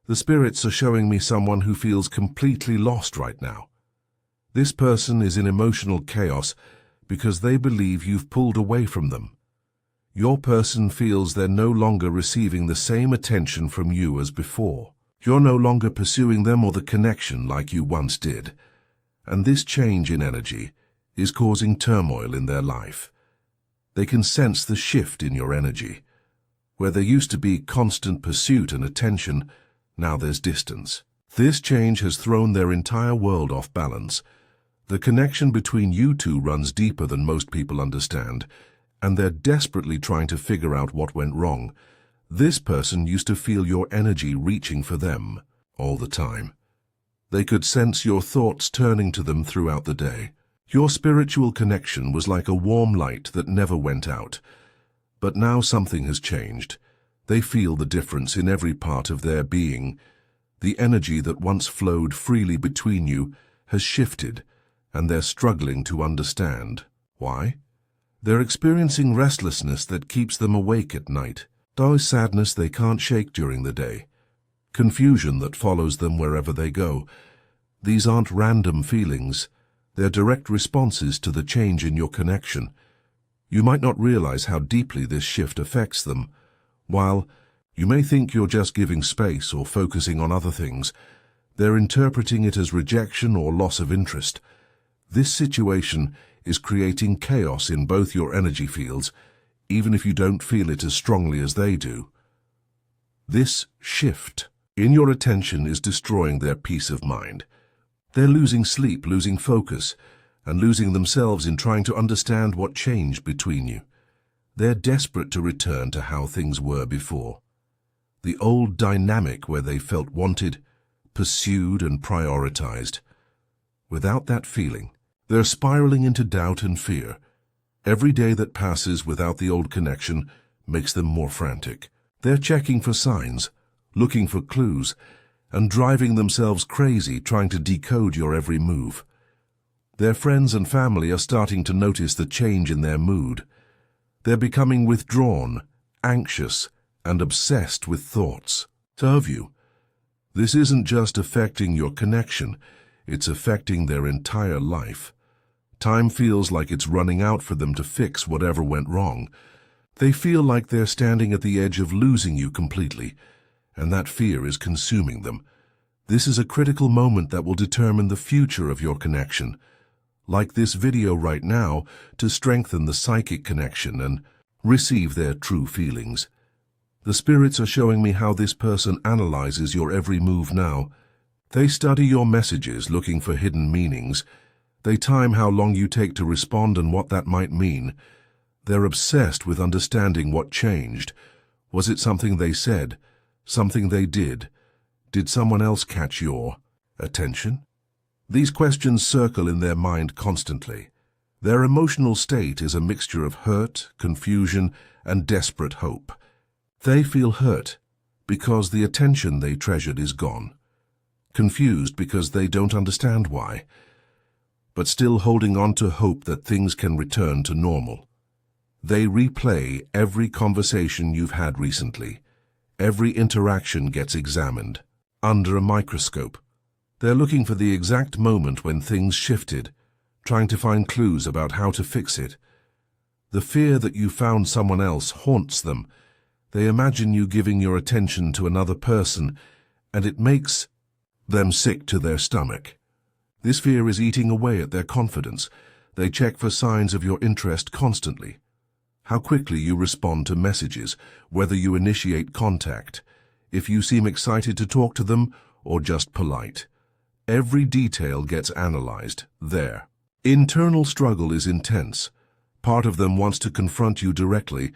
The spirits are showing me someone who feels completely lost right now. This person is in emotional chaos because they believe you've pulled away from them. Your person feels they're no longer receiving the same attention from you as before. You're no longer pursuing them or the connection like you once did. And this change in energy is causing turmoil in their life. They can sense the shift in your energy. Where there used to be constant pursuit and attention, now there's distance. This change has thrown their entire world off balance. The connection between you two runs deeper than most people understand, and they're desperately trying to figure out what went wrong. This person used to feel your energy reaching for them all the time. They could sense your thoughts turning to them throughout the day. Your spiritual connection was like a warm light that never went out. But now something has changed. They feel the difference in every part of their being. The energy that once flowed freely between you has shifted, and they're struggling to understand. Why? They're experiencing restlessness that keeps them awake at night. There's sadness they can't shake during the day. Confusion that follows them wherever they go. These aren't random feelings. They're direct responses to the change in your connection. You might not realize how deeply this shift affects them. While you may think you're just giving space or focusing on other things, they're interpreting it as rejection or loss of interest. This situation is creating chaos in both your energy fields, even if you don't feel it as strongly as they do. This shift in your attention is destroying their peace of mind. They're losing sleep, losing focus, and losing themselves in trying to understand what changed between you. They're desperate to return to how things were before. The old dynamic where they felt wanted, pursued, and prioritized. Without that feeling, they're spiraling into doubt and fear. Every day that passes without the old connection makes them more frantic. They're checking for signs, looking for clues, and driving themselves crazy trying to decode your every move. Their friends and family are starting to notice the change in their mood. They're becoming withdrawn, anxious, and obsessed with thoughts of you. This isn't just affecting your connection, it's affecting their entire life. Time feels like it's running out for them to fix whatever went wrong. They feel like they're standing at the edge of losing you completely, and that fear is consuming them. This is a critical moment that will determine the future of your connection. Like this video right now, to strengthen the psychic connection and receive their true feelings. The spirits are showing me how this person analyzes your every move now. They study your messages looking for hidden meanings. They time how long you take to respond and what that might mean. They're obsessed with understanding what changed. Was it something they said? Something they did? Did someone else catch your attention? These questions circle in their mind constantly. Their emotional state is a mixture of hurt, confusion, and desperate hope. They feel hurt because the attention they treasured is gone. Confused because they don't understand why, but still holding on to hope that things can return to normal. They replay every conversation you've had recently. Every interaction gets examined under a microscope. They're looking for the exact moment when things shifted, trying to find clues about how to fix it. The fear that you found someone else haunts them. They imagine you giving your attention to another person, and it makes them sick to their stomach. This fear is eating away at their confidence. They check for signs of your interest constantly. How quickly you respond to messages, whether you initiate contact, if you seem excited to talk to them or just polite. Every detail gets analyzed. Their internal struggle is intense. Part of them wants to confront you directly,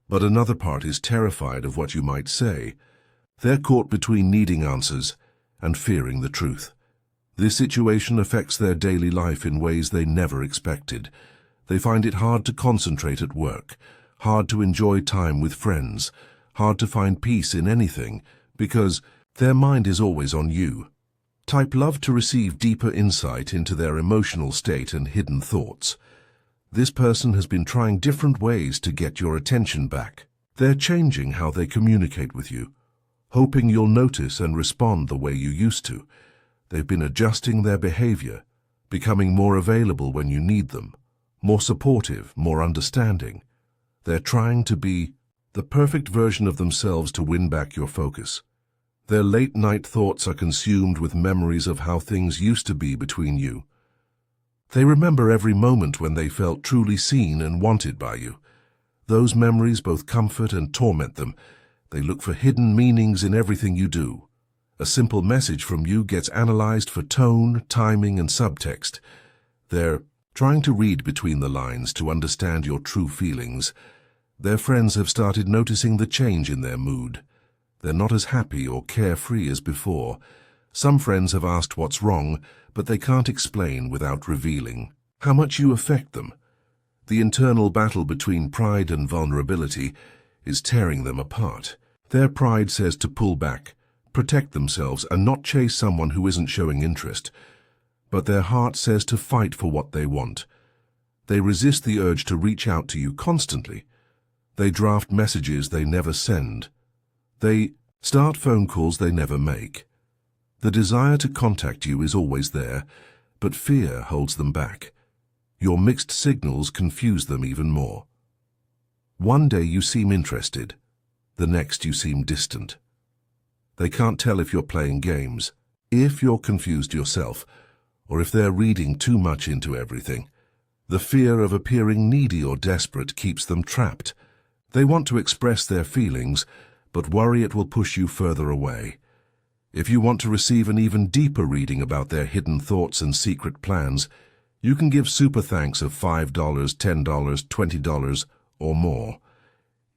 but another part is terrified of what you might say. They're caught between needing answers and fearing the truth. This situation affects their daily life in ways they never expected. They find it hard to concentrate at work, hard to enjoy time with friends, hard to find peace in anything, because their mind is always on you. Type love to receive deeper insight into their emotional state and hidden thoughts. This person has been trying different ways to get your attention back. They're changing how they communicate with you. hoping you'll notice and respond the way you used to. They've been adjusting their behavior, becoming more available when you need them, more supportive, more understanding. They're trying to be the perfect version of themselves to win back your focus. Their late-night thoughts are consumed with memories of how things used to be between you. They remember every moment when they felt truly seen and wanted by you. Those memories both comfort and torment them. They look for hidden meanings in everything you do. A simple message from you gets analyzed for tone, timing, and subtext. They're trying to read between the lines to understand your true feelings. Their friends have started noticing the change in their mood. They're not as happy or carefree as before. Some friends have asked what's wrong, but they can't explain without revealing how much you affect them. The internal battle between pride and vulnerability is tearing them apart. Their pride says to pull back, protect themselves, and not chase someone who isn't showing interest. But their heart says to fight for what they want. They resist the urge to reach out to you constantly. They draft messages they never send. They start phone calls they never make. The desire to contact you is always there, but fear holds them back. Your mixed signals confuse them even more. One day you seem interested, the next you seem distant. They can't tell if you're playing games, if you're confused yourself, or if they're reading too much into everything. The fear of appearing needy or desperate keeps them trapped. They want to express their feelings, but worry it will push you further away. If you want to receive an even deeper reading about their hidden thoughts and secret plans, you can give super thanks of $5, $10, $20, or more.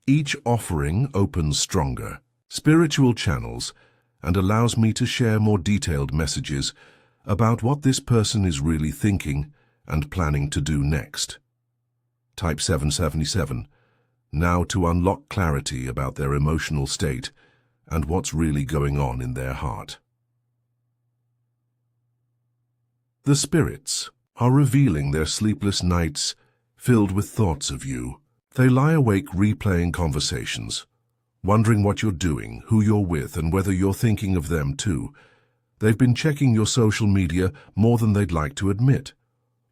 Each offering opens stronger spiritual channels and allows me to share more detailed messages about what this person is really thinking and planning to do next. Type 777, now to unlock clarity about their emotional state and what's really going on in their heart. The spirits are revealing their sleepless nights filled with thoughts of you. They lie awake replaying conversations, wondering what you're doing, who you're with, and whether you're thinking of them too. They've been checking your social media more than they'd like to admit,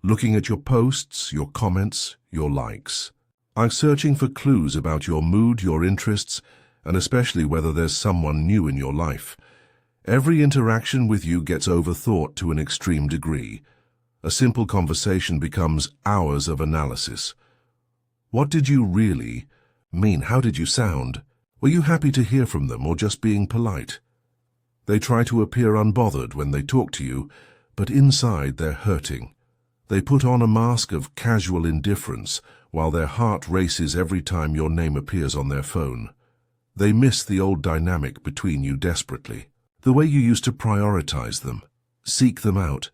looking at your posts, your comments, your likes. I'm searching for clues about your mood, your interests, and especially whether there's someone new in your life. Every interaction with you gets overthought to an extreme degree. A simple conversation becomes hours of analysis. What did you really mean? How did you sound? Were you happy to hear from them or just being polite? They try to appear unbothered when they talk to you, but inside they're hurting. They put on a mask of casual indifference while their heart races every time your name appears on their phone. They miss the old dynamic between you desperately. The way you used to prioritize them, seek them out,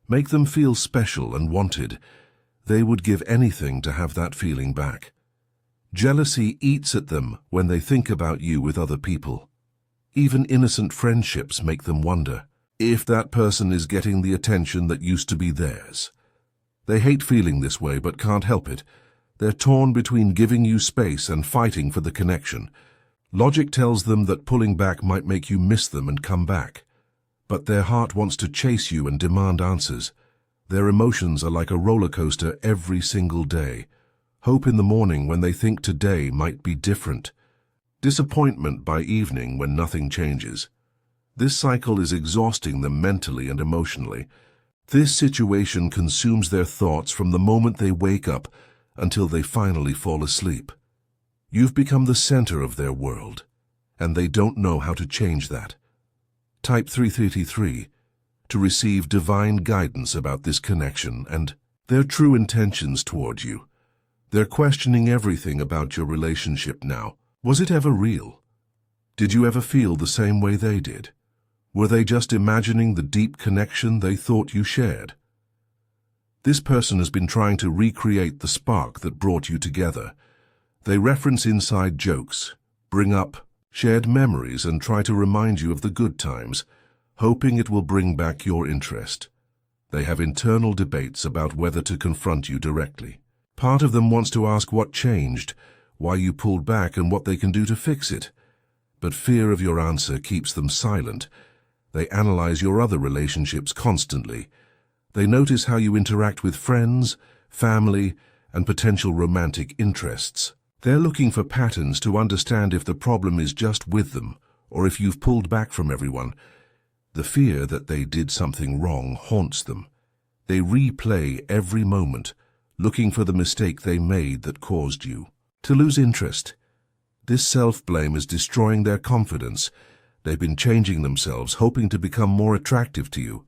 make them feel special and wanted. They would give anything to have that feeling back. Jealousy eats at them when they think about you with other people. Even innocent friendships make them wonder if that person is getting the attention that used to be theirs. They hate feeling this way but can't help it. They're torn between giving you space and fighting for the connection. Logic tells them that pulling back might make you miss them and come back. But their heart wants to chase you and demand answers. Their emotions are like a roller coaster every single day. Hope in the morning when they think today might be different. Disappointment by evening when nothing changes. This cycle is exhausting them mentally and emotionally. This situation consumes their thoughts from the moment they wake up until they finally fall asleep. You've become the center of their world, and they don't know how to change that. Type 333 to receive divine guidance about this connection and their true intentions toward you. They're questioning everything about your relationship now. Was it ever real? Did you ever feel the same way they did? Were they just imagining the deep connection they thought you shared? This person has been trying to recreate the spark that brought you together. They reference inside jokes, bring up shared memories, and try to remind you of the good times, hoping it will bring back your interest. They have internal debates about whether to confront you directly. Part of them wants to ask what changed, why you pulled back, and what they can do to fix it. but fear of your answer keeps them silent. They analyze your other relationships constantly. They notice how you interact with friends, family, and potential romantic interests. They're looking for patterns to understand if the problem is just with them or if you've pulled back from everyone. The fear that they did something wrong haunts them. They replay every moment, looking for the mistake they made that caused you to lose interest. This self-blame is destroying their confidence. They've been changing themselves, hoping to become more attractive to you.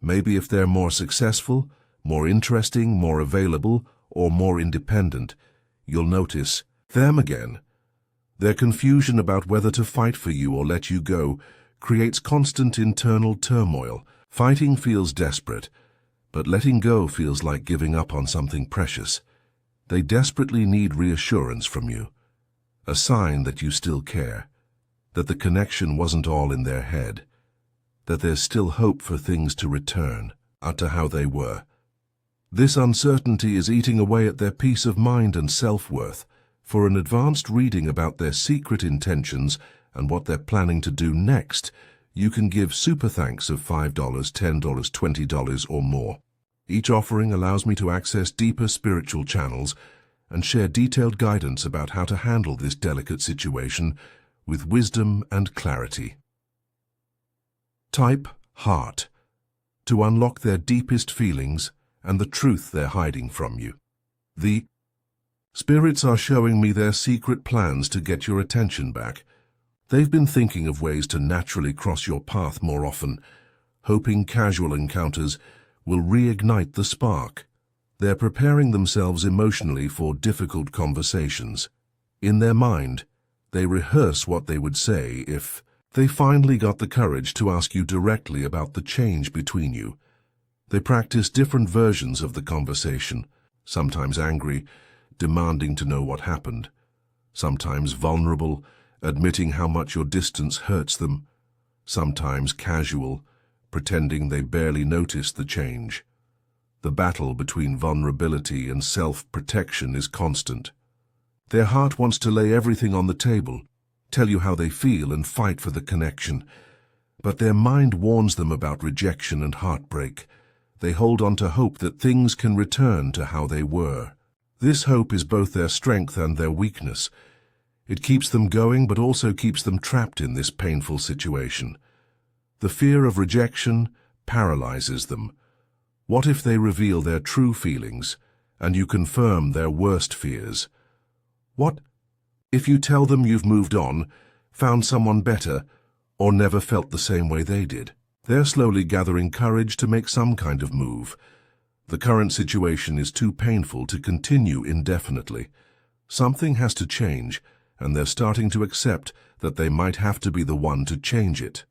Maybe if they're more successful, more interesting, more available, or more independent, you'll notice them again. Their confusion about whether to fight for you or let you go creates constant internal turmoil. Fighting feels desperate, but letting go feels like giving up on something precious. They desperately need reassurance from you, a sign that you still care, that the connection wasn't all in their head, that there's still hope for things to return to how they were. This uncertainty is eating away at their peace of mind and self-worth. For an advanced reading about their secret intentions and what they're planning to do next, you can give super thanks of $5, $10, $20 or more. Each offering allows me to access deeper spiritual channels and share detailed guidance about how to handle this delicate situation with wisdom and clarity. Type Heart to unlock their deepest feelings and the truth they're hiding from you. The spirits are showing me their secret plans to get your attention back. They've been thinking of ways to naturally cross your path more often, hoping casual encounters will reignite the spark. They're preparing themselves emotionally for difficult conversations. In their mind, they rehearse what they would say if they finally got the courage to ask you directly about the change between you. They practice different versions of the conversation, sometimes angry, demanding to know what happened, sometimes vulnerable, admitting how much your distance hurts them, sometimes casual, pretending they barely noticed the change. The battle between vulnerability and self-protection is constant. Their heart wants to lay everything on the table, tell you how they feel and fight for the connection. But their mind warns them about rejection and heartbreak. They hold on to hope that things can return to how they were. This hope is both their strength and their weakness. It keeps them going but also keeps them trapped in this painful situation. The fear of rejection paralyzes them. What if they reveal their true feelings and you confirm their worst fears? What if you tell them you've moved on, found someone better, or never felt the same way they did? They're slowly gathering courage to make some kind of move. The current situation is too painful to continue indefinitely. Something has to change, and they're starting to accept that they might have to be the one to change it.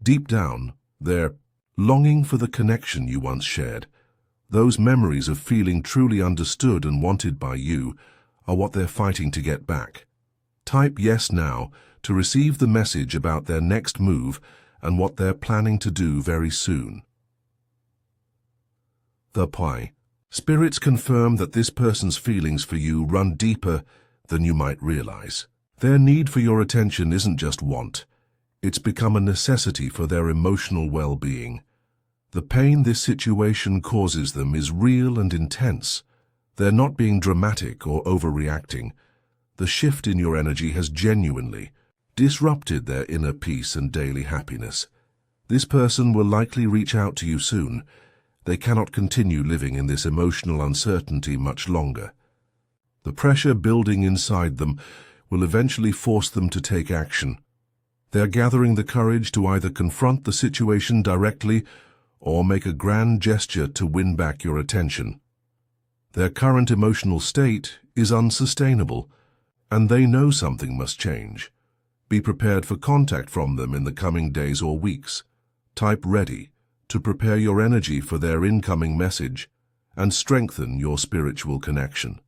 Deep down, they're longing for the connection you once shared. Those memories of feeling truly understood and wanted by you are what they're fighting to get back. Type yes now to receive the message about their next move and what they're planning to do very soon. The Pi. Spirits confirm that this person's feelings for you run deeper than you might realize. Their need for your attention isn't just want. It's become a necessity for their emotional well-being. The pain this situation causes them is real and intense. They're not being dramatic or overreacting. The shift in your energy has genuinely disrupted their inner peace and daily happiness. This person will likely reach out to you soon. They cannot continue living in this emotional uncertainty much longer. The pressure building inside them will eventually force them to take action. They're gathering the courage to either confront the situation directly or make a grand gesture to win back your attention. Their current emotional state is unsustainable, and they know something must change. Be prepared for contact from them in the coming days or weeks. Type ready to prepare your energy for their incoming message and strengthen your spiritual connection.